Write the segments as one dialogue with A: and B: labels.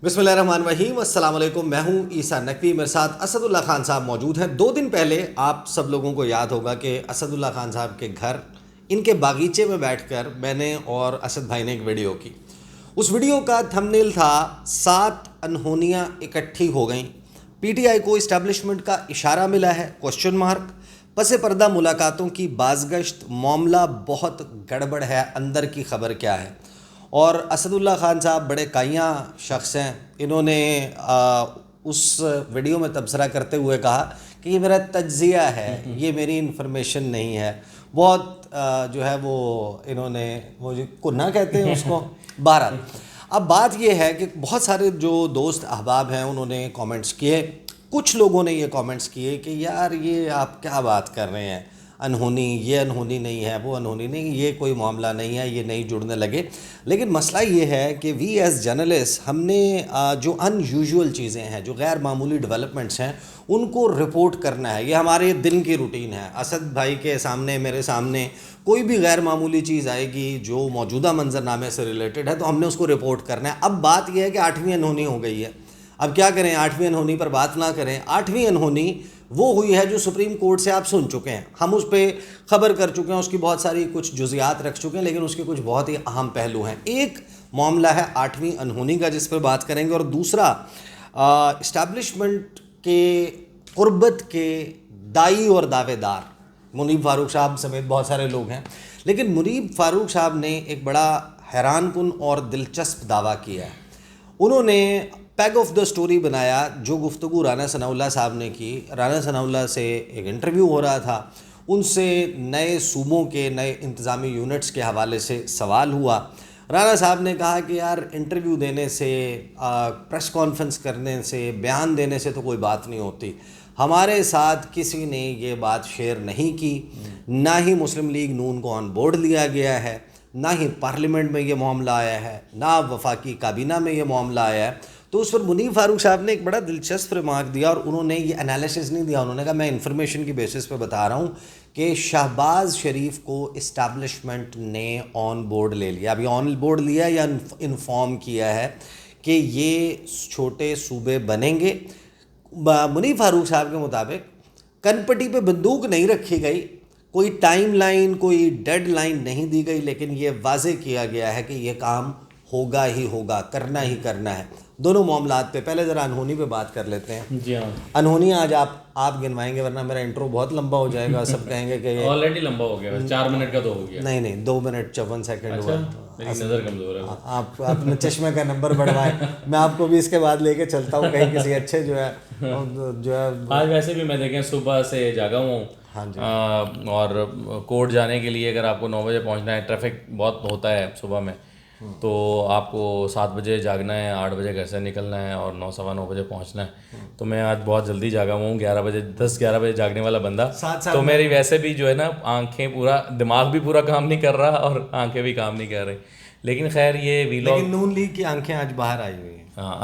A: بسم اللہ الرحمن الرحیم، السلام علیکم۔ میں ہوں عیسیٰ نقوی، میرے ساتھ اسد اللہ خان صاحب موجود ہیں۔ 2 دن پہلے آپ سب لوگوں کو یاد ہوگا کہ اسد اللہ خان صاحب کے گھر ان کے باغیچے میں بیٹھ کر میں نے اور اسد بھائی نے ایک ویڈیو کی۔ اس ویڈیو کا تھمبنیل تھا 7 انہونیاں اکٹھی ہو گئیں، پی ٹی آئی کو اسٹیبلشمنٹ کا اشارہ ملا ہے کوسچن مارک، پس پردہ ملاقاتوں کی بازگشت، معاملہ بہت گڑبڑ ہے، اندر کی خبر کیا ہے۔ اور اسد اللہ خان صاحب بڑے کائیاں شخص ہیں، انہوں نے اس ویڈیو میں تبصرہ کرتے ہوئے کہا کہ یہ میرا تجزیہ ہے، یہ میری انفارمیشن نہیں ہے۔ بہت جو ہے وہ انہوں نے وہ کنہ کہتے ہیں اس کو، بہرحال اب بات یہ ہے کہ بہت سارے جو دوست احباب ہیں انہوں نے کامنٹس کیے، کچھ لوگوں نے یہ کامنٹس کیے کہ یار یہ آپ کیا بات کر رہے ہیں، انہونی یہ انہونی نہیں ہے، وہ انہونی نہیں، یہ کوئی معاملہ نہیں ہے، یہ نہیں جڑنے لگے۔ لیکن مسئلہ یہ ہے کہ وی ایز جرنلسٹ ہم نے جو ان یوزول چیزیں ہیں، جو غیر معمولی ڈیولپمنٹس ہیں، ان کو رپورٹ کرنا ہے۔ یہ ہمارے دن کی روٹین ہے۔ اسد بھائی کے سامنے، میرے سامنے کوئی بھی غیر معمولی چیز آئے گی جو موجودہ منظرنامے سے ریلیٹڈ ہے تو ہم نے اس کو رپورٹ کرنا ہے۔ اب بات یہ ہے کہ 8ویں انہونی ہو گئی ہے، اب کیا کریں؟ 8ویں انہونی پر بات نہ کریں۔ 8ویں انہونی وہ ہوئی ہے جو سپریم کورٹ سے آپ سن چکے ہیں، ہم اس پہ خبر کر چکے ہیں، اس کی بہت ساری کچھ جزیات رکھ چکے ہیں، لیکن اس کے کچھ بہت ہی اہم پہلو ہیں۔ ایک معاملہ ہے 8ویں انہونی کا جس پہ بات کریں گے، اور دوسرا اسٹیبلشمنٹ کے قربت کے دائی اور دعوے دار منیب فاروق صاحب سمیت بہت سارے لوگ ہیں، لیکن منیب فاروق صاحب نے ایک بڑا حیران کن اور دلچسپ دعویٰ کیا ہے۔ انہوں نے پیگ آف دا سٹوری بنایا جو گفتگو رانا ثناء اللہ صاحب نے کی۔ رانا ثناء اللہ سے ایک انٹرویو ہو رہا تھا، ان سے نئے صوبوں کے نئے انتظامی یونٹس کے حوالے سے سوال ہوا۔ رانا صاحب نے کہا کہ یار انٹرویو دینے سے، پریس کانفرنس کرنے سے، بیان دینے سے تو کوئی بات نہیں ہوتی، ہمارے ساتھ کسی نے یہ بات شیئر نہیں کی، نہ ہی مسلم لیگ نون کو آن بورڈ لیا گیا ہے، نہ ہی پارلیمنٹ میں یہ معاملہ آیا ہے، نہ وفاقی کابینہ میں یہ معاملہ آیا ہے۔ تو اس پر منیب فاروق صاحب نے ایک بڑا دلچسپ ریمارک دیا، اور انہوں نے یہ انالیسس نہیں دیا، انہوں نے کہا میں انفارمیشن کی بیسس پہ بتا رہا ہوں کہ شہباز شریف کو اسٹیبلشمنٹ نے آن بورڈ لے لیا۔ اب یہ آن بورڈ لیا یا انفارم کیا ہے کہ یہ چھوٹے صوبے بنیں گے۔ منیب فاروق صاحب کے مطابق کن پٹی پہ بندوق نہیں رکھی گئی، کوئی ٹائم لائن، کوئی ڈیڈ لائن نہیں دی گئی، لیکن یہ واضح کیا گیا ہے کہ یہ کام ہوگا ہی ہوگا، کرنا ہی کرنا ہے۔ دونوں معاملات پہ پہلے ذرا انہونی پہ بات کر لیتے ہیں۔
B: جی ہاں،
A: انہونی آج آپ گنوائیں گے، ورنہ میرا انٹرو بہت لمبا ہو جائے گا، سب کہیں گے کہ یہ
B: آلریڈی لمبا ہو گیا، 4 منٹ کا تو ہو گیا۔
A: نہیں 2 منٹ 54 سیکنڈ ہوا۔
B: میری نظر کمزور ہے۔
A: آپ اپنے چشمے کا نمبر بڑھوائیں، میں آپ کو بھی اس کے بعد لے کے چلتا ہوں کہیں کسی اچھے جو ہے
B: آج ویسے بھی میں دیکھیں صبح سے جاگا ہوں، اور کورٹ جانے کے لیے اگر آپ کو 9 بجے پہنچنا ہے، ٹریفک بہت ہوتا ہے صبح میں، تو آپ کو 7 بجے جاگنا ہے، 8 بجے گھر سے نکلنا ہے اور 9 سوا 9 بجے پہنچنا ہے۔ تو میں آج بہت جلدی جاگا ہوں، 10-11 بجے جاگنے والا بندہ، تو میری ویسے بھی جو ہے نا آنکھیں پورا، دماغ بھی پورا کام نہیں کر رہا اور آنکھیں بھی کام نہیں کر رہی، لیکن خیر یہ ویلاگ،
A: لیکن نون لیگ کی آنکھیں آج باہر آئی ہوئی ہیں۔
B: ہاں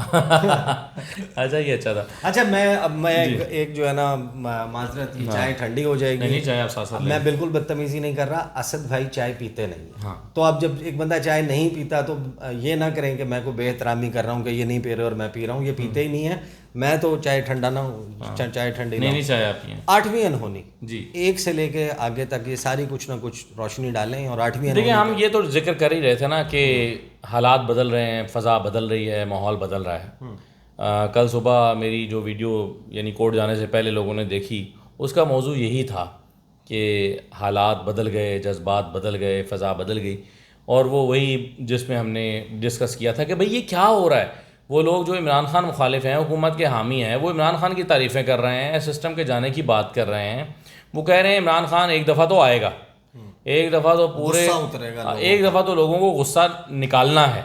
B: اچھا یہ اچھا تھا۔
A: اچھا میں ایک جو ہے نا معذرت، چائے ٹھنڈی ہو جائے گی،
B: نہیں چاہے آپ ساتھ ساتھ
A: میں بالکل بدتمیزی نہیں کر رہا، اسد بھائی چائے پیتے نہیں، تو اب جب ایک بندہ چائے نہیں پیتا تو یہ نہ کریں کہ میں کوئی بے احترامی کر رہا ہوں کہ یہ نہیں پی رہے اور میں پی رہا ہوں، یہ پیتے ہی نہیں ہیں، میں تو چائے ٹھنڈا نہ ہوں، چائے ٹھنڈی
B: نہیں چاہے آپ ہیں۔
A: 8ویں انہونی
B: جی
A: 1 سے لے کے آگے تک یہ ساری کچھ نہ کچھ روشنی ڈالیں، اور 8ویں
B: دیکھیں ہم یہ تو ذکر کر ہی رہے تھے نا کہ حالات بدل رہے ہیں، فضا بدل رہی ہے، ماحول بدل رہا ہے۔ کل صبح میری جو ویڈیو یعنی کورٹ جانے سے پہلے لوگوں نے دیکھی، اس کا موضوع یہی تھا کہ حالات بدل گئے، جذبات بدل گئے، فضا بدل گئی، اور وہ وہی جس میں ہم نے ڈسکس کیا تھا کہ بھئی یہ کیا ہو رہا ہے۔ وہ لوگ جو عمران خان مخالف ہیں، حکومت کے حامی ہیں، وہ عمران خان کی تعریفیں کر رہے ہیں، سسٹم کے جانے کی بات کر رہے ہیں، وہ کہہ رہے ہیں عمران خان ایک دفعہ تو آئے گا، ایک دفعہ تو پورے، ایک دفعہ تو لوگوں کو غصہ نکالنا ہے،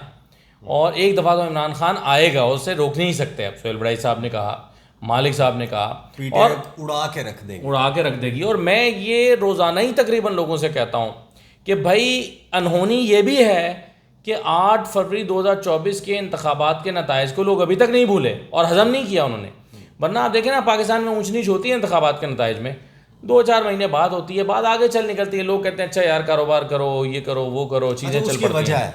B: اور ایک دفعہ تو عمران خان آئے گا، اسے روک نہیں سکتے۔ اب سہیل بڑائی صاحب نے کہا، مالک صاحب نے کہا، اور
A: اڑا کے رکھ دے گی۔
B: اور میں یہ روزانہ ہی تقریباً لوگوں سے کہتا ہوں کہ بھائی انہونی یہ بھی ہے کہ 8 فروری 2024 کے انتخابات کے نتائج کو لوگ ابھی تک نہیں بھولے اور ہضم نہیں کیا انہوں نے، ورنہ آپ دیکھیں نا پاکستان میں اونچ نیچ ہوتی ہے انتخابات کے نتائج میں، 2-4 مہینے بعد ہوتی ہے، بعد آگے چل نکلتی ہے، لوگ کہتے ہیں اچھا یار کاروبار کرو، یہ کرو وہ کرو، چیزیں چل پڑتی ہیں۔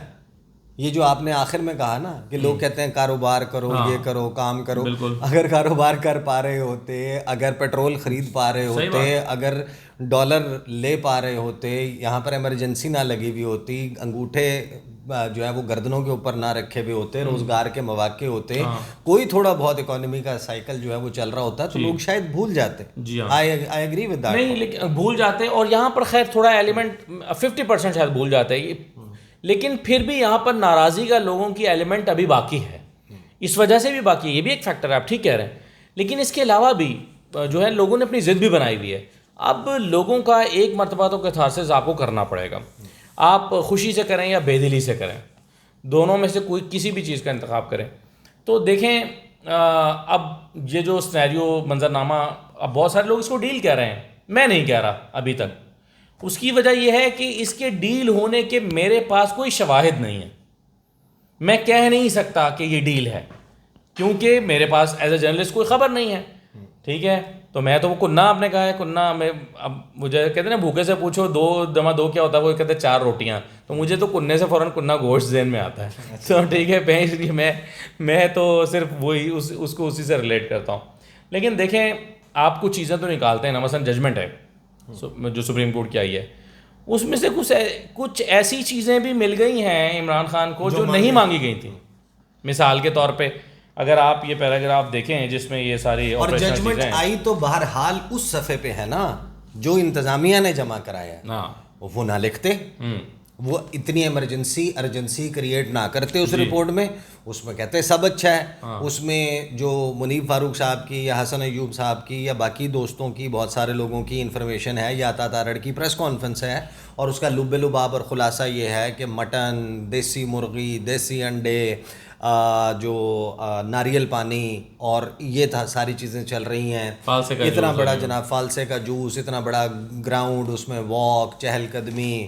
A: یہ جو آپ نے آخر میں کہا نا کہ لوگ کہتے ہیں کاروبار کرو، یہ کرو، کام کرو، اگر کاروبار کر پا رہے ہوتے، اگر پیٹرول خرید پا رہے ہوتے، اگر ڈالر لے پا رہے ہوتے، یہاں پر ایمرجنسی نہ لگی ہوئی ہوتی، انگوٹھے جو ہے وہ گردنوں کے اوپر نہ رکھے ہوئے ہوتے، روزگار کے مواقع ہوتے، کوئی تھوڑا بہت اکانومی کا سائیکل جو ہے وہ چل رہا ہوتا تو لوگ شاید بھول جاتے. I agree with that.
B: نہیں لیکن بھول جاتے، اور یہاں پر خیر تھوڑا ایلیمنٹ 50% شاید بھول جاتے ہیں، لیکن پھر بھی یہاں پر ناراضی کا لوگوں کی ایلیمنٹ ابھی باقی ہے، اس وجہ سے بھی باقی ہے. یہ بھی ایک فیکٹر ہے، آپ ٹھیک کہہ رہے ہیں. لیکن اس کے علاوہ بھی جو ہے لوگوں نے اپنی ضد بھی بنائی ہوئی ہے. اب لوگوں کا ایک مرتبہ تو کیتھارسس آپ کو کرنا پڑے گا. آپ خوشی سے کریں یا بے دلی سے کریں، دونوں میں سے کوئی کسی بھی چیز کا انتخاب کریں. تو دیکھیں اب یہ جو سینیریو منظرنامہ، اب بہت سارے لوگ اس کو ڈیل کہہ رہے ہیں، میں نہیں کہہ رہا ابھی تک. اس کی وجہ یہ ہے کہ اس کے ڈیل ہونے کے میرے پاس کوئی شواہد نہیں ہے. میں کہہ نہیں سکتا کہ یہ ڈیل ہے، کیونکہ میرے پاس ایز اے جرنلسٹ کوئی خبر نہیں ہے. ٹھیک ہے، تو میں تو وہ کنہ آپ نے کہا ہے، کنہ میں اب مجھے کہتے ہیں نا بھوکے سے پوچھو 2 کیا ہوتا ہے، وہ کہتے ہیں 4 روٹیاں. تو مجھے تو کننے سے فوراً کنہ گوشت ذہن میں آتا ہے. تو ٹھیک ہے، میں تو صرف وہی اس کو اسی سے ریلیٹ کرتا ہوں. لیکن دیکھیں آپ کچھ چیزیں تو نکالتے ہیں نا، مثلا ججمنٹ ہے جو سپریم کورٹ کی آئی ہے، اس میں سے کچھ ایسی چیزیں بھی مل گئی ہیں عمران خان کو جو نہیں مانگی گئی تھیں. مثال کے طور پہ اگر آپ یہ پیراگراف دیکھیں جس میں یہ ساری
A: اور ججمنٹ آئی تو بہرحال اس صفحے پہ ہے نا جو انتظامیہ نے جمع کرایا ہے، وہ نہ لکھتے، وہ اتنی ارجنسی کریٹ نہ کرتے اس رپورٹ میں. اس میں کہتے سب اچھا ہے. اس میں جو منیب فاروق صاحب کی یا حسن ایوب صاحب کی یا باقی دوستوں کی بہت سارے لوگوں کی انفارمیشن ہے، یا عطا تارڑ کی پریس کانفرنس ہے، اور اس کا لب لباب اور خلاصہ یہ ہے کہ مٹن، دیسی مرغی، دیسی انڈے، جو ناریل پانی اور یہ ساری چیزیں چل رہی ہیں. اتنا بڑا جناب فالسے کا جوس، اتنا بڑا گراؤنڈ، اس میں واک، چہل قدمی،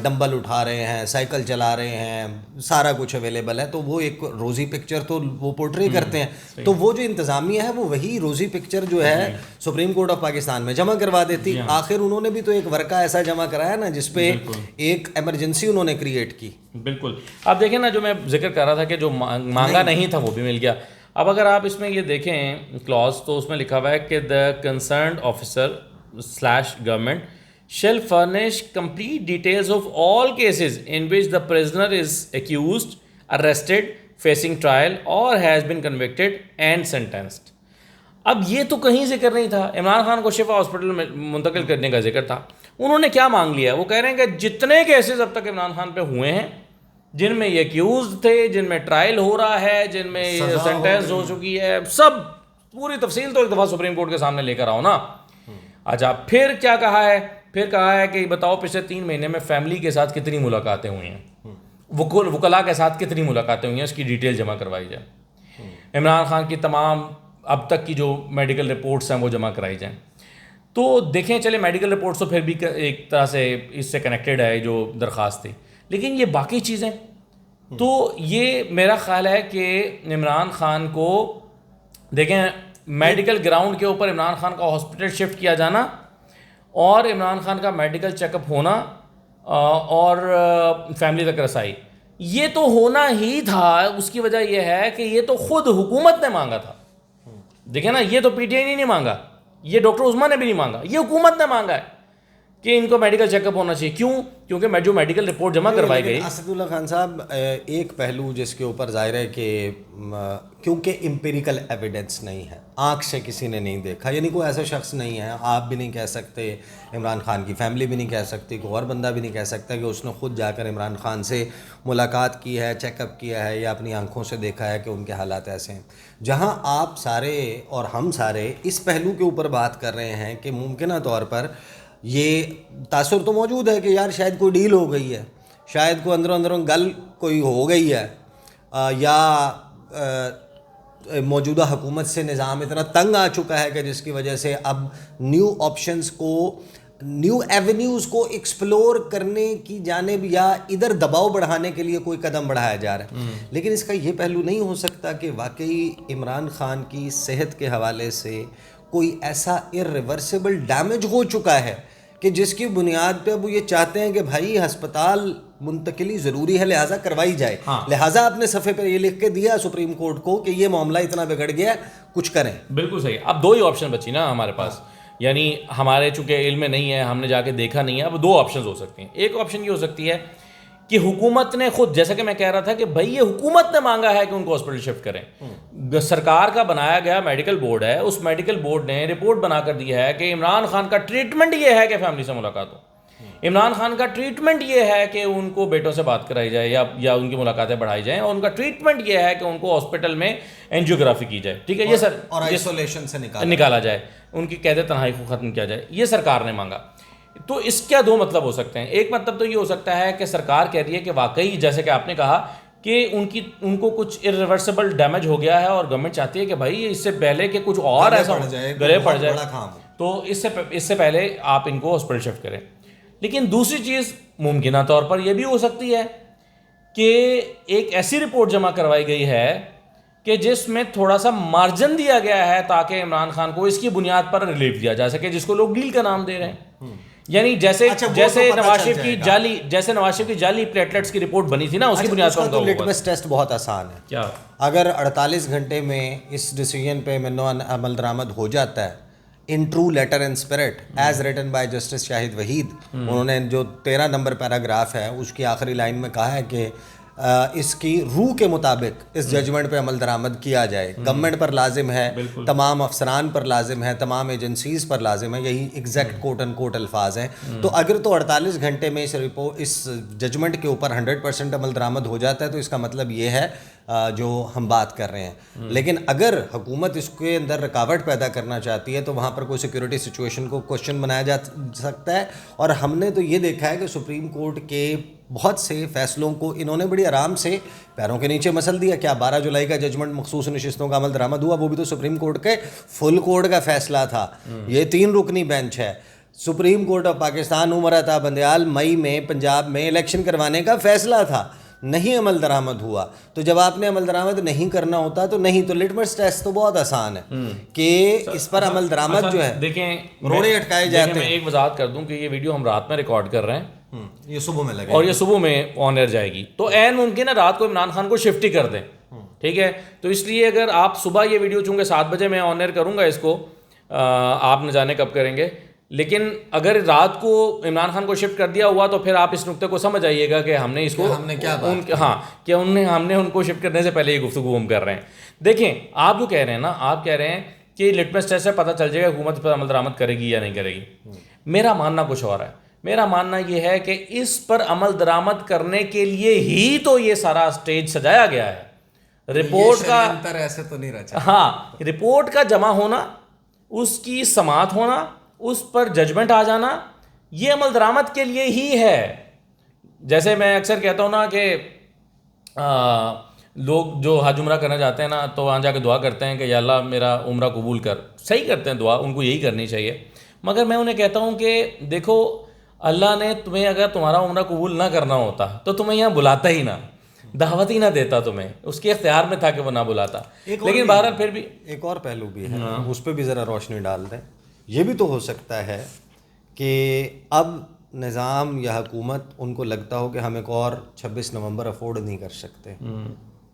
A: ڈمبل اٹھا رہے ہیں، سائیکل چلا رہے ہیں، سارا کچھ اویلیبل ہے. تو وہ ایک روزی پکچر تو وہ پورٹری کرتے ہیں. تو وہ جو انتظامیہ ہے وہ وہی روزی پکچر جو ہے سپریم کورٹ آف پاکستان میں جمع کروا دیتی. آخر انہوں نے بھی تو ایک ورقہ ایسا جمع کرایا نا جس پہ ایک ایمرجنسی انہوں نے کریٹ کی.
B: بالکل. آپ دیکھیں نا، جو میں ذکر کر رہا تھا کہ جو مانگا نہیں تھا وہ بھی مل گیا. اب اگر آپ اس میں یہ دیکھیں کلوز، تو اس میں لکھا ہوا ہے کہ the concerned officer / government shall furnish complete details of all cases in which the prisoner is accused, arrested, facing trial or has been convicted and sentenced. اب یہ تو کہیں ذکر نہیں تھا. عمران خان کو شفا ہاسپٹل میں منتقل کرنے کا ذکر تھا. انہوں نے کیا مانگ لیا؟ وہ کہہ رہے ہیں کہ جتنے کیسز اب تک عمران خان پہ ہوئے ہیں، جن میں یہ ایکیوزڈ تھے، جن میں ٹرائل ہو رہا ہے، جن میں سینٹینس ہو چکی ہے، سب پوری تفصیل تو ایک دفعہ سپریم کورٹ کے سامنے لے کر آؤ نا. اچھا، پھر کیا کہا ہے؟ پھر کہا ہے کہ بتاؤ پچھلے 3 مہینے میں فیملی کے ساتھ کتنی ملاقاتیں ہوئی ہیں، وکلاء کے ساتھ کتنی ملاقاتیں ہوئی ہیں، اس کی ڈیٹیل جمع کروائی جائے. عمران خان کی تمام اب تک کی جو میڈیکل رپورٹس ہیں وہ جمع کرائی جائیں. تو دیکھیں چلے میڈیکل رپورٹس تو پھر بھی ایک طرح سے اس سے کنیکٹڈ ہے جو درخواست تھی، لیکن یہ باقی چیزیں تو یہ میرا خیال ہے کہ عمران خان کو دیکھیں میڈیکل گراؤنڈ کے اوپر عمران خان کا ہاسپٹل شفٹ کیا جانا اور عمران خان کا میڈیکل چیک اپ ہونا اور فیملی تک رسائی، یہ تو ہونا ہی تھا. اس کی وجہ یہ ہے کہ یہ تو خود حکومت نے مانگا تھا. دیکھیں نا، یہ تو پی ٹی آئی نے نہیں مانگا، یہ ڈاکٹر عثمان نے بھی نہیں مانگا، یہ حکومت نے مانگا ہے کہ ان کو میڈیکل چیک اپ ہونا چاہیے. کیوں؟ کیونکہ جو میڈیکل رپورٹ جمع کروائی گئی.
A: اسد اللہ خان صاحب، ایک پہلو جس کے اوپر ظاہر ہے کہ کیونکہ امپیریکل ایویڈنس نہیں ہے، آنکھ سے کسی نے نہیں دیکھا، یعنی کوئی ایسا شخص نہیں ہے، آپ بھی نہیں کہہ سکتے، عمران خان کی فیملی بھی نہیں کہہ سکتی، کوئی اور بندہ بھی نہیں کہہ سکتا کہ اس نے خود جا کر عمران خان سے ملاقات کی ہے، چیک اپ کیا ہے یا اپنی آنکھوں سے دیکھا ہے کہ ان کے حالات ایسے ہیں. جہاں آپ سارے اور ہم سارے اس پہلو کے اوپر بات کر رہے ہیں کہ ممکنہ طور پر یہ تاثر تو موجود ہے کہ یار شاید کوئی ڈیل ہو گئی ہے، شاید کوئی اندروں گل کوئی ہو گئی ہے، یا موجودہ حکومت سے نظام اتنا تنگ آ چکا ہے کہ جس کی وجہ سے اب نیو آپشنز کو، نیو ایونیوز کو ایکسپلور کرنے کی جانب یا ادھر دباؤ بڑھانے کے لیے کوئی قدم بڑھایا جا رہا ہے. لیکن اس کا یہ پہلو نہیں ہو سکتا کہ واقعی عمران خان کی صحت کے حوالے سے کوئی ایسا irreversible ڈیمیج ہو چکا ہے کہ جس کی بنیاد پہ اب وہ یہ چاہتے ہیں کہ بھائی ہسپتال منتقلی ضروری ہے, لہٰذا کروائی جائے. لہٰذا آپ نے صفحے پہ یہ لکھ کے دیا سپریم کورٹ کو کہ یہ معاملہ اتنا بگڑ گیا, کچھ کریں.
B: بالکل صحیح. اب دو ہی آپشن بچی نا ہمارے پاس, یعنی ہمارے چونکہ علم میں نہیں ہے, ہم نے جا کے دیکھا نہیں ہے. اب دو آپشنز ہو سکتی ہیں. ایک آپشن یہ ہو سکتی ہے کہ حکومت نے خود, جیسا کہ میں کہہ رہا تھا کہ بھائی یہ حکومت نے مانگا ہے کہ ان کو ہاسپٹل شفٹ کریں. سرکار کا بنایا گیا میڈیکل بورڈ ہے, اس میڈیکل بورڈ نے رپورٹ بنا کر دی ہے کہ عمران خان کا ٹریٹمنٹ یہ ہے کہ فیملی سے ملاقات ہو. عمران خان کا ٹریٹمنٹ یہ ہے کہ ان کو بیٹوں سے بات کرائی جائے یا ان کی ملاقاتیں بڑھائی جائیں, اور ان کا ٹریٹمنٹ یہ ہے کہ ان کو ہاسپٹل میں اینجیوگرافی کی جائے. ٹھیک ہے, یہ سر,
A: اور آئسولیشن سے
B: نکالا جائے, ان کی قید تنہائی کو ختم کیا جائے. یہ سرکار نے مانگا. تو اس کا دو مطلب ہو سکتے ہیں. ایک مطلب تو یہ ہو سکتا ہے کہ سرکار کہہ رہی ہے کہ واقعی جیسے کہ آپ نے کہا کہ ان کو کچھ irreversible ڈیمیج ہو گیا ہے, اور گورنمنٹ چاہتی ہے کہ بھائی اس سے پہلے کہ کچھ اور ایسا گلے پڑ جائے, تو اس سے پہلے آپ ان کو ہاسپٹل شفٹ کریں. لیکن دوسری چیز ممکنہ طور پر یہ بھی ہو سکتی ہے کہ ایک ایسی رپورٹ جمع کروائی گئی ہے کہ جس میں تھوڑا سا مارجن دیا گیا ہے تاکہ عمران خان کو اس کی بنیاد پر ریلیف دیا جا سکے, جس کو لوگ ڈیل کا نام دے رہے ہیں. یعنی جیسے نواز شریف کی جعلی پلیٹلیٹس کی رپورٹ بنی تھی نا, اس کی بنیاد پر.
A: لٹمس ٹیسٹ بہت آسان ہے.
B: کیا
A: اگر 48 گھنٹے میں اس ڈیسیجن پہ عمل درآمد ہو جاتا ہے in true letter and spirit as written by justice Shahid Waheed, انہوں نے جو 13 نمبر پیراگراف ہے اس کی آخری لائن میں کہا ہے کہ اس کی روح کے مطابق اس ججمنٹ پہ عمل درآمد کیا جائے. گورنمنٹ پر لازم ہے, تمام افسران پر لازم ہے, تمام ایجنسیز پر لازم ہے, یہی ایگزیکٹ کوٹ ان کوٹ الفاظ ہیں. تو اگر تو 48 گھنٹے میں اس ججمنٹ کے اوپر 100% عمل درآمد ہو جاتا ہے تو اس کا مطلب یہ ہے جو ہم بات کر رہے ہیں. لیکن اگر حکومت اس کے اندر رکاوٹ پیدا کرنا چاہتی ہے تو وہاں پر کوئی سیکورٹی سچویشن کو کوشچن بنایا جا سکتا ہے. اور ہم نے تو یہ دیکھا ہے کہ سپریم کورٹ کے بہت سے فیصلوں کو انہوں نے بڑی آرام سے پیروں کے نیچے مسل دیا. کیا 12 جولائی کا ججمنٹ مخصوص نشستوں کا عمل درآمد ہوا, وہ بھی تو سپریم کورٹ کے فل کورٹ کا فیصلہ تھا. یہ 3 رکنی بینچ ہے. سپریم کورٹ آف پاکستان عمرہ تھا بندیال مئی میں پنجاب میں الیکشن کروانے کا فیصلہ تھا, نہیں عمل درآمد ہوا. تو جب آپ نے عمل درآمد نہیں کرنا ہوتا تو نہیں, تو لٹمس ٹیسٹ تو بہت آسان ہے کہ اس پر عمل درآمد جو ہے
B: دیکھیں
A: روڑے اٹکائے جاتے ہیں.
B: میں ایک وضاحت کر دوں کہ یہ ویڈیو ہم رات میں ریکارڈ کر رہے ہیں,
A: یہ صبح میں لگے
B: اور یہ صبح میں آن ایئر جائے گی, تو عین ممکن ہے رات کو عمران خان کو شفٹ ہی کر دیں. ٹھیک ہے, تو اس لیے اگر آپ صبح یہ ویڈیو, چونکہ 7 بجے میں آن ایئر کروں گا اس کو, آپ نہ جانے کب کریں گے, لیکن اگر رات کو عمران خان کو شفٹ کر دیا ہوا تو پھر آپ اس نقطے کو سمجھ آئیے گا کہ ہم نے اس کو کہ ہم نے ان کو شفٹ کرنے سے پہلے یہ گفتگو ہم کر رہے ہیں. دیکھیں آپ جو کہہ رہے ہیں نا, آپ کہہ رہے ہیں کہ لٹمس ٹیسٹ سے پتہ چل جائے گا حکومت پر عمل درآمد کرے گی یا نہیں کرے گی. میرا ماننا کچھ اور ہے. میرا ماننا یہ ہے کہ اس پر عمل درآمد کرنے کے لیے ہی تو یہ سارا اسٹیج سجایا گیا ہے. رپورٹ کا
A: ایسے تو نہیں رچا.
B: ہاں, رپورٹ کا جمع ہونا, اس کی سماعت ہونا, اس پر ججمنٹ آ جانا, یہ عمل درآمد کے لیے ہی ہے. جیسے میں اکثر کہتا ہوں نا کہ لوگ جو حج عمرہ کرنا چاہتے ہیں نا, تو وہاں جا کے دعا کرتے ہیں کہ یا اللہ میرا عمرہ قبول کر. صحیح کرتے ہیں دعا, ان کو یہی کرنی چاہیے. مگر میں انہیں کہتا ہوں کہ دیکھو, اللہ نے تمہیں اگر تمہارا عمرہ قبول نہ کرنا ہوتا تو تمہیں یہاں بلاتا ہی نہ, دعوت ہی نہ دیتا تمہیں, اس کے اختیار میں تھا کہ وہ نہ بلاتا. لیکن بہرحال پھر بھی
A: ایک اور پہلو بھی ہے, اس پہ بھی ذرا روشنی ڈال دیں. یہ بھی تو ہو سکتا ہے کہ اب نظام یا حکومت ان کو لگتا ہو کہ ہم ایک اور 26 نومبر افورڈ نہیں کر سکتے,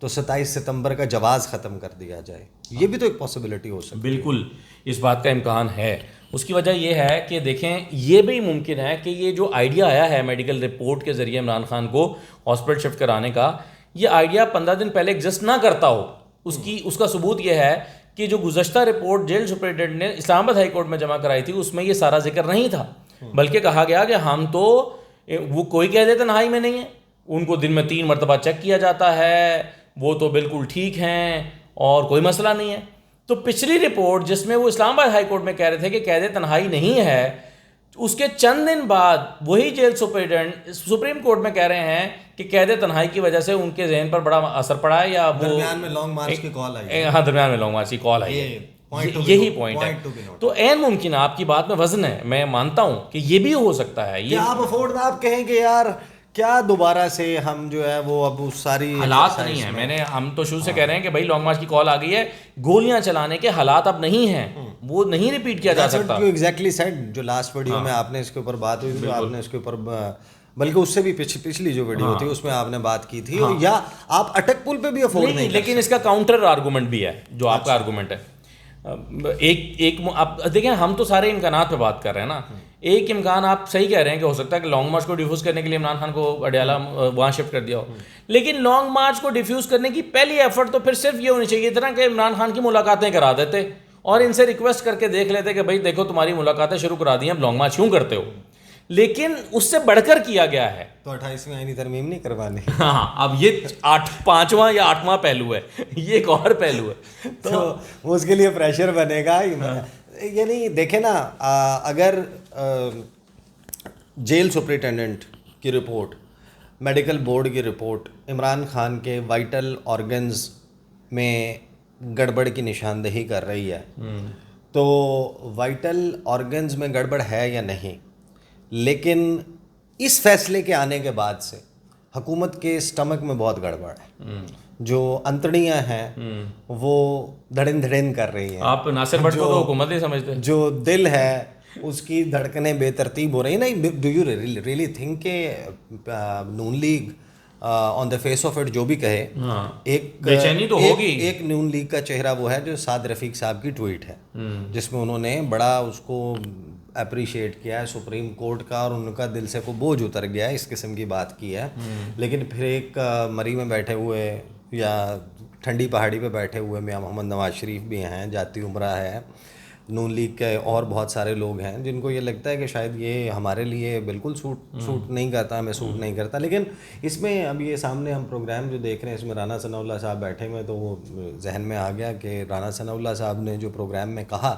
A: تو 27 ستمبر کا جواز ختم کر دیا جائے. یہ بھی تو ایک پاسبلٹی ہو سکتی ہے.
B: بالکل اس بات کا امکان ہے. اس کی وجہ یہ ہے کہ دیکھیں, یہ بھی ممکن ہے کہ یہ جو آئیڈیا آیا ہے میڈیکل رپورٹ کے ذریعے عمران خان کو ہاسپٹل شفٹ کرانے کا, یہ آئیڈیا 15 دن پہلے ایگزسٹ نہ کرتا ہو. اس کا ثبوت یہ ہے کہ جو گزشتہ رپورٹ جیل سپرنٹینڈنٹ نے اسلام آباد ہائی کورٹ میں جمع کرائی تھی, اس میں یہ سارا ذکر نہیں تھا, بلکہ کہا گیا کہ ہم تو, وہ کوئی قید تنہائی میں نہیں ہے, ان کو دن میں 3 مرتبہ چیک کیا جاتا ہے, وہ تو بالکل ٹھیک ہیں اور کوئی مسئلہ نہیں ہے. تو پچھلی رپورٹ جس میں وہ اسلام آباد ہائی کورٹ میں کہہ رہے تھے کہ قید تنہائی نہیں ہے, اس کے چند دن بعد وہی جیل سپرنٹینڈنٹ سپریم کورٹ میں کہہ رہے ہیں کہ قید تنہائی کی وجہ سے ان کے ذہن پر بڑا اثر پڑا ہے, یا وہ
A: درمیان میں لانگ مارچ کی کال آئی.
B: ہاں, درمیان میں لانگ مارچ کی کال آئی ہے. یہی پوائنٹ ہے. تو عین ممکن ہے, آپ کی بات میں وزن ہے, میں مانتا ہوں کہ یہ بھی ہو سکتا ہے. یہ
A: آپ افورڈ آپ کہیں کہ یار کیا دوبارہ سے ہم جو ہے وہ اب ساری
B: حالات نہیں ہیں. ہم تو شروع سے کہہ رہے ہیں کہ بھائی لانگ مارچ کی کال آ گئی ہے, گولیاں چلانے کے حالات اب نہیں ہیں, وہ نہیں ریپیٹ کیا جا سکتا.
A: ایگزیکٹلی سیڈ, جو لاسٹ ویڈیو میں آپ نے اس کے اوپر بات ہوئی تو آپ نے اس کے اوپر بلکہ اس سے بھی پچھلی جو ویڈیو تھی اس میں آپ نے بات کی تھی, یا آپ اٹک پل پہ بھی افورڈ نہیں,
B: لیکن اس کا کاؤنٹر آرگومنٹ بھی ہے جو آپ کا آرگومنٹ ہے. ایک آپ دیکھیں, ہم تو سارے امکانات پہ بات کر رہے ہیں نا. ایک امکان آپ صحیح کہہ رہے ہیں کہ ہو سکتا ہے کہ لانگ مارچ کو ڈیفیوز کرنے کے لیے عمران خان کو اڈیالہ وہاں شفٹ کر دیا ہو, لیکن لانگ مارچ کو ڈیفیوز کرنے کی پہلی ایفرٹ تو پھر صرف یہ ہونی چاہیے تھا کہ عمران خان کی ملاقاتیں کرا دیتے اور ان سے ریکویسٹ کر کے دیکھ لیتے کہ بھائی دیکھو تمہاری ملاقاتیں شروع کرا دی ہیں, اب لانگ مارچ کیوں کرتے ہو. لیکن اس سے بڑھ کر کیا گیا ہے.
A: تو 28ویں آئینی ترمیم نہیں کروانے.
B: ہاں, اب یہ 5واں یا 8واں پہلو ہے, یہ ایک اور پہلو ہے,
A: تو اس کے لیے پریشر بنے گا. یعنی دیکھیں نا, اگر جیل سپرنٹینڈنٹ کی رپورٹ, میڈیکل بورڈ کی رپورٹ عمران خان کے وائٹل آرگنز میں گڑبڑ کی نشاندہی کر رہی ہے, تو وائٹل آرگنز میں گڑبڑ ہے یا نہیں, لیکن اس فیصلے کے آنے کے بعد سے حکومت کے اسٹمک میں بہت گڑبڑ ہے. جو انتڑیاں ہیں وہ دھڑن دھڑن کر رہی ہیں.
B: آپ ناصر بٹ کو تو حکومت نہیں سمجھتے.
A: جو دل ہے اس کی دھڑکنیں بے ترتیب ہو رہی ہیں. نہیں, ڈو یو ریئلی تھنک کہ Noon league on the face of it جو بھی کہے, ایک نون لیگ کا چہرہ وہ ہے جو سعد رفیق صاحب کی ٹویٹ ہے جس میں انہوں نے بڑا اس کو اپریشیٹ کیا ہے سپریم کورٹ کا, اور ان کا دل سے کو بوجھ اتر گیا ہے, اس قسم کی بات کی ہے. لیکن پھر ایک مری میں بیٹھے ہوئے یا ٹھنڈی پہاڑی پہ بیٹھے ہوئے میاں محمد نواز شریف بھی ہیں, جاتی عمرہ ہے, نون لیگ کے اور بہت سارے لوگ ہیں جن کو یہ لگتا ہے کہ شاید یہ ہمارے لیے بالکل سوٹ نہیں کرتا, ہمیں سوٹ نہیں کرتا. لیکن اس میں اب یہ سامنے ہم پروگرام جو دیکھ رہے ہیں اس میں رانا ثناء اللہ صاحب بیٹھے ہوئے, تو وہ ذہن میں آ گیا کہ رانا ثناء اللہ صاحب نے جو پروگرام میں کہا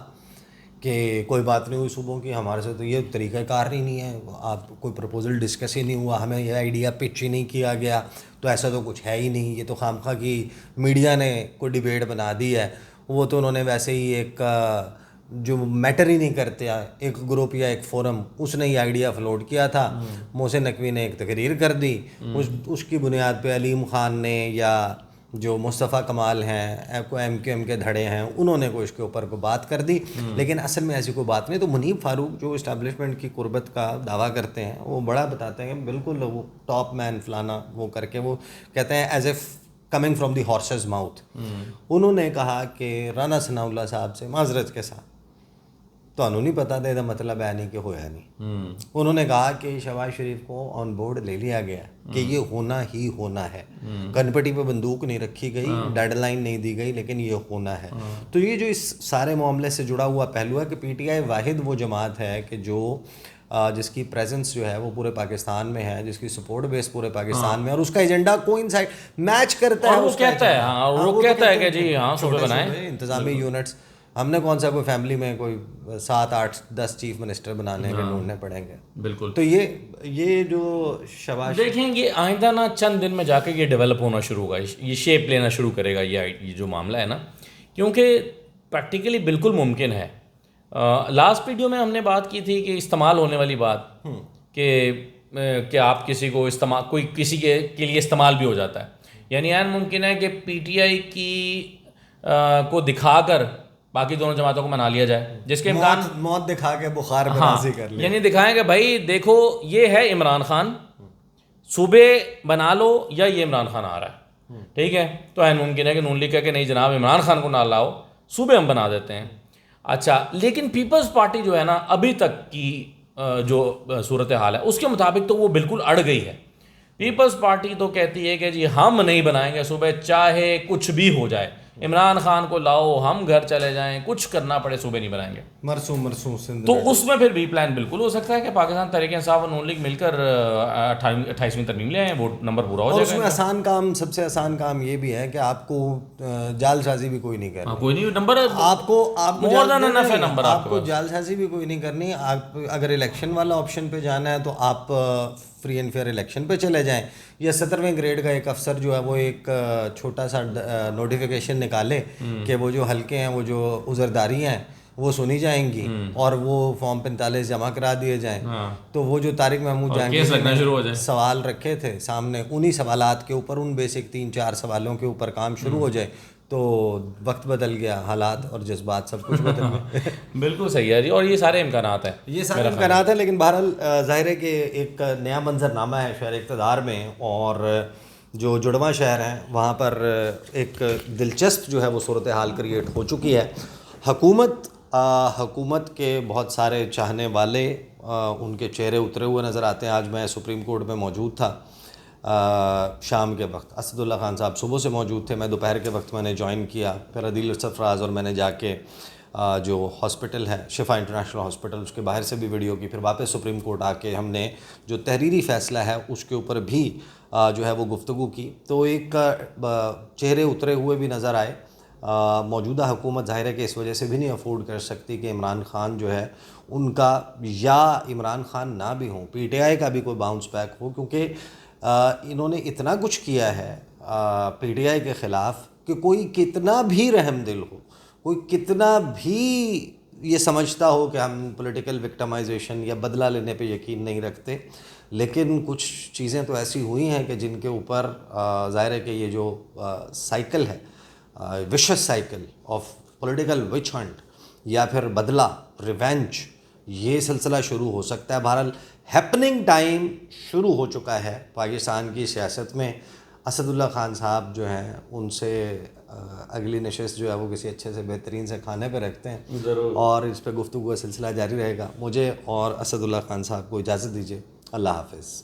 A: کہ کوئی بات نہیں ہوئی صوبوں کی, ہمارے سے تو یہ طریقہ کار ہی نہیں ہے, آپ کوئی پروپوزل ڈسکس ہی نہیں ہوا, ہمیں یہ آئیڈیا پچ ہی نہیں کیا گیا, تو ایسا تو کچھ ہے ہی نہیں, یہ تو خامخواہ کی میڈیا نے کوئی ڈیبیٹ بنا دی ہے. وہ تو انہوں نے ویسے ہی ایک جو میٹر ہی نہیں کرتے ایک گروپ یا ایک فورم, اس نے یہ آئیڈیا فلوٹ کیا تھا. محسن نقوی نے ایک تقریر کر دی, اس کی بنیاد پہ علیم خان نے یا جو مصطفیٰ کمال ہیں ایم کیو ایم کے دھڑے ہیں انہوں نے کوئی اس کے اوپر کو بات کر دی. لیکن اصل میں ایسی کوئی بات نہیں. تو منیب فاروق جو اسٹیبلشمنٹ کی قربت کا دعویٰ کرتے ہیں وہ بڑا بتاتے ہیں, بالکل وہ ٹاپ مین فلانا وہ کر کے وہ کہتے ہیں as a coming from the horses mouth. انہوں نے کہا کہ رانا ثناء اللہ صاحب سے معذرت کے ساتھ تو نہیں پتا تھا, مطلب ہے نہیں کہ ہوا نہیں. انہوں نے کہا کہ شہباز شریف کو آن بورڈ لے لیا گیا کہ یہ ہونا ہی ہونا ہے, کنپٹی پہ بندوق نہیں رکھی گئی, ڈیڈ لائن نہیں دی گئی, لیکن یہ ہونا ہے. تو یہ جو اس سارے معاملے سے جڑا ہوا پہلو ہے کہ پی ٹی آئی واحد وہ جماعت ہے کہ جو جس کی پریزنس جو ہے وہ پورے پاکستان میں ہے, جس کی سپورٹ بیس پورے پاکستان میں, اور اس کا ایجنڈا کوئنسائڈ میچ کرتا ہے.
B: وہ کہتا ہے کہ جی ہاں صوبے بنائیں,
A: انتظامی یونٹس. ہم نے کون سا کوئی فیملی میں کوئی 7 8 10 چیف منسٹر بنانے کے ڈھونڈنے پڑیں گے.
B: بالکل.
A: تو یہ جو شباش
B: دیکھیں یہ آئندہ نا چند دن میں جا کے یہ ڈیولپ ہونا شروع ہوگا, یہ شیپ لینا شروع کرے گا یہ جو معاملہ ہے نا, کیونکہ پریکٹیکلی بالکل ممکن ہے. لاسٹ ویڈیو میں ہم نے بات کی تھی کہ استعمال ہونے والی بات کہ آپ کسی کو استعمال کوئی کسی کے لیے استعمال بھی ہو جاتا ہے. یعنی عین ممکن ہے کہ پی ٹی آئی کی کو دکھا کر باقی دونوں جماعتوں کو منا لیا جائے, جس کے امکان
A: موت دکھا کے بخار پہ راضی کر لیا.
B: یعنی دکھائیں کہ بھائی دیکھو یہ ہے عمران خان, صوبے بنا لو یا یہ عمران خان آ رہا ہے, ٹھیک ہے. تو عین ممکن ہے کہ نون لیگ کہے کہ نہیں جناب عمران خان کو نہ لاؤ, صوبے ہم بنا دیتے ہیں. اچھا, لیکن پیپلز پارٹی جو ہے نا ابھی تک کی جو صورتحال ہے اس کے مطابق تو وہ بالکل اڑ گئی ہے. پیپلز پارٹی تو کہتی ہے کہ جی ہم نہیں بنائیں گے صوبے, چاہے کچھ بھی ہو جائے, عمران خان کو لاؤ, ہم گھر چلے جائیں, کچھ کرنا پڑے, صوبے نہیں بنائیں گے.
A: مرسوم سندھ.
B: تو اس میں پھر بی پلان بالکل ہو سکتا ہے کہ پاکستان تحریک انصاف اور نون لیگ مل کر 28ویں ترمیم لے آئیں, ووٹ نمبر پورا ہو جائے گا.
A: اور اس میں آسان کام, سب سے آسان کام یہ بھی ہے کہ آپ کو جال سازی بھی کوئی نہیں کرنی.
B: کوئی نہیں, نمبر آپ
A: کو جال سازی بھی کوئی نہیں کرنی. آپ اگر الیکشن والا آپشن پہ جانا ہے تو آپ فری اینڈ فیئر الیکشن پہ چلے جائیں, یا 17ویں گریڈ کا ایک افسر جو ہے وہ ایک چھوٹا سا نوٹیفیکیشن نکالے کہ وہ جو حلقے ہیں, وہ جو عذرداری ہیں وہ سنی جائیں گی, اور وہ فارم 45 جمع کرا دیے جائیں. تو وہ جو طارق محمود جہانگیر نے سوال رکھے تھے سامنے, انہی سوالات کے اوپر, ان بیسک 3 4 سوالوں کے اوپر کام شروع ہو جائے, تو وقت بدل گیا، حالات اور جذبات سب کچھ بدل گئے.
B: بالکل صحیح ہے جی. اور یہ سارے امکانات ہیں،
A: یہ سارے امکانات ہیں، لیکن بہرحال ظاہر ہے کہ ایک نیا منظر نامہ ہے شہر اقتدار میں، اور جو جڑواں شہر ہیں وہاں پر ایک دلچسپ جو ہے وہ صورتحال کریٹ ہو چکی ہے. حکومت کے بہت سارے چاہنے والے ان کے چہرے اترے ہوئے نظر آتے ہیں. آج میں سپریم کورٹ میں موجود تھا شام کے وقت. اسد اللہ خان صاحب صبح سے موجود تھے، میں دوپہر کے وقت میں نے جوائن کیا. پھر عدیل سرفراز اور میں نے جا کے جو ہاسپٹل ہے شفا انٹرنیشنل ہاسپٹل، اس کے باہر سے بھی ویڈیو کی. پھر واپس سپریم کورٹ آ کے ہم نے جو تحریری فیصلہ ہے اس کے اوپر بھی جو ہے وہ گفتگو کی. تو ایک چہرے اترے ہوئے بھی نظر آئے. موجودہ حکومت ظاہر ہے کہ اس وجہ سے بھی نہیں افورڈ کر سکتی کہ عمران خان جو ہے ان کا، یا عمران خان نہ بھی ہوں، پی ٹی آئی کا بھی کوئی باؤنس بیک ہو، کیونکہ انہوں نے اتنا کچھ کیا ہے پی ٹی آئی کے خلاف کہ کوئی کتنا بھی رحم دل ہو، کوئی کتنا بھی یہ سمجھتا ہو کہ ہم پولیٹیکل وکٹمائزیشن یا بدلہ لینے پہ یقین نہیں رکھتے، لیکن کچھ چیزیں تو ایسی ہوئی ہیں کہ جن کے اوپر ظاہر ہے کہ یہ جو سائیکل ہے، vicious cycle of political witch hunt یا پھر بدلہ، ریونج، یہ سلسلہ شروع ہو سکتا ہے. بہرحال ہیپننگ ٹائم شروع ہو چکا ہے پاکستان کی سیاست میں. اسد اللہ خان صاحب جو ہیں ان سے اگلی نشست جو ہے وہ کسی اچھے سے بہترین سے کھانے پہ رکھتے ہیں
B: ضرور.
A: اور اس پہ گفتگو کا سلسلہ جاری رہے گا. مجھے اور اسد اللہ خان صاحب کو اجازت دیجیے. اللہ حافظ.